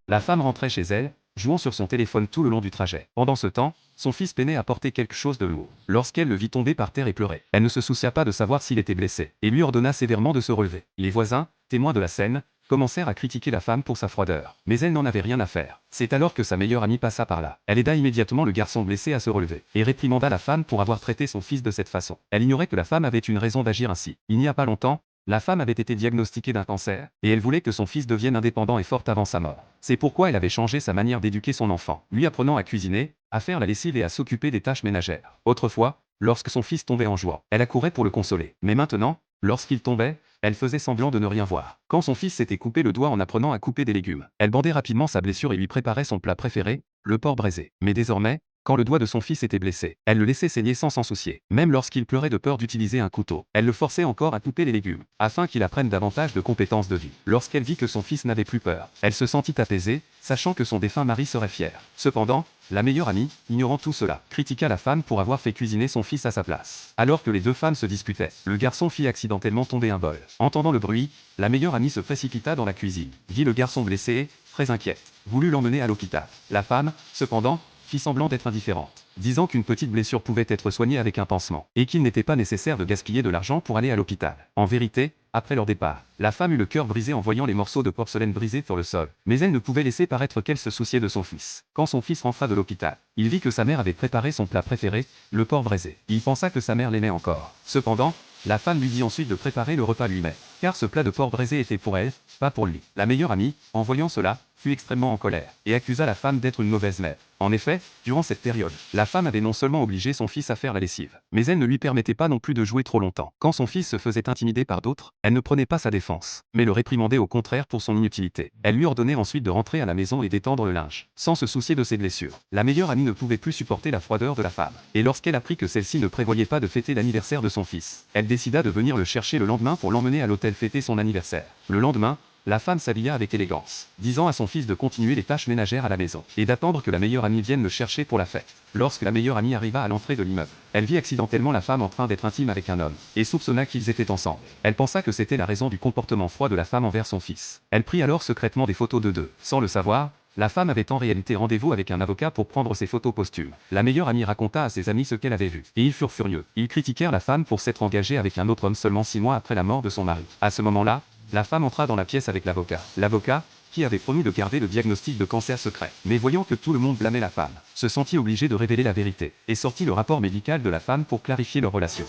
La femme rentrait chez elle, jouant sur son téléphone tout le long du trajet. Pendant ce temps, son fils peinait à porter quelque chose de lourd. Lorsqu'elle le vit tomber par terre et pleurer, elle ne se soucia pas de savoir s'il était blessé, et lui ordonna sévèrement de se relever. Les voisins, témoins de la scène, commencèrent à critiquer la femme pour sa froideur. Mais elle n'en avait rien à faire. C'est alors que sa meilleure amie passa par là. Elle aida immédiatement le garçon blessé à se relever, et réprimanda la femme pour avoir traité son fils de cette façon. Elle ignorait que la femme avait une raison d'agir ainsi. Il n'y a pas longtemps, la femme avait été diagnostiquée d'un cancer, et elle voulait que son fils devienne indépendant et fort avant sa mort. C'est pourquoi elle avait changé sa manière d'éduquer son enfant, lui apprenant à cuisiner, à faire la lessive et à s'occuper des tâches ménagères. Autrefois, lorsque son fils tombait en jouant, elle accourait pour le consoler. Mais maintenant, lorsqu'il tombait, elle faisait semblant de ne rien voir. Quand son fils s'était coupé le doigt en apprenant à couper des légumes, elle bandait rapidement sa blessure et lui préparait son plat préféré, le porc braisé. Mais désormais, quand le doigt de son fils était blessé, elle le laissait saigner sans s'en soucier. Même lorsqu'il pleurait de peur d'utiliser un couteau, elle le forçait encore à couper les légumes, afin qu'il apprenne davantage de compétences de vie. Lorsqu'elle vit que son fils n'avait plus peur, elle se sentit apaisée, sachant que son défunt mari serait fier. Cependant, la meilleure amie, ignorant tout cela, critiqua la femme pour avoir fait cuisiner son fils à sa place. Alors que les deux femmes se disputaient, le garçon fit accidentellement tomber un bol. Entendant le bruit, la meilleure amie se précipita dans la cuisine, vit le garçon blessé et, très inquiète, voulut l'emmener à l'hôpital. La femme, cependant, fit semblant d'être indifférente, disant qu'une petite blessure pouvait être soignée avec un pansement, et qu'il n'était pas nécessaire de gaspiller de l'argent pour aller à l'hôpital. En vérité, après leur départ, la femme eut le cœur brisé en voyant les morceaux de porcelaine brisés sur le sol, mais elle ne pouvait laisser paraître qu'elle se souciait de son fils. Quand son fils rentra de l'hôpital, il vit que sa mère avait préparé son plat préféré, le porc braisé. Il pensa que sa mère l'aimait encore. Cependant, la femme lui dit ensuite de préparer le repas lui-même, car ce plat de porc braisé était pour elle, pas pour lui. La meilleure amie, en voyant cela, fut extrêmement en colère, et accusa la femme d'être une mauvaise mère. En effet, durant cette période, la femme avait non seulement obligé son fils à faire la lessive, mais elle ne lui permettait pas non plus de jouer trop longtemps. Quand son fils se faisait intimider par d'autres, elle ne prenait pas sa défense, mais le réprimandait au contraire pour son inutilité. Elle lui ordonnait ensuite de rentrer à la maison et d'étendre le linge, sans se soucier de ses blessures. La meilleure amie ne pouvait plus supporter la froideur de la femme, et lorsqu'elle apprit que celle-ci ne prévoyait pas de fêter l'anniversaire de son fils, elle décida de venir le chercher le lendemain pour l'emmener à l'hôtel fêter son anniversaire. Le lendemain, la femme s'habilla avec élégance, disant à son fils de continuer les tâches ménagères à la maison, et d'attendre que la meilleure amie vienne le chercher pour la fête. Lorsque la meilleure amie arriva à l'entrée de l'immeuble, elle vit accidentellement la femme en train d'être intime avec un homme, et soupçonna qu'ils étaient ensemble. Elle pensa que c'était la raison du comportement froid de la femme envers son fils. Elle prit alors secrètement des photos de deux. Sans le savoir, la femme avait en réalité rendez-vous avec un avocat pour prendre ses photos posthumes. La meilleure amie raconta à ses amis ce qu'elle avait vu, et ils furent furieux. Ils critiquèrent la femme pour s'être engagée avec un autre homme seulement 6 mois après la mort de son mari. À ce moment-là, la femme entra dans la pièce avec l'avocat. L'avocat, qui avait promis de garder le diagnostic de cancer secret, mais voyant que tout le monde blâmait la femme, se sentit obligé de révéler la vérité, et sortit le rapport médical de la femme pour clarifier leur relation.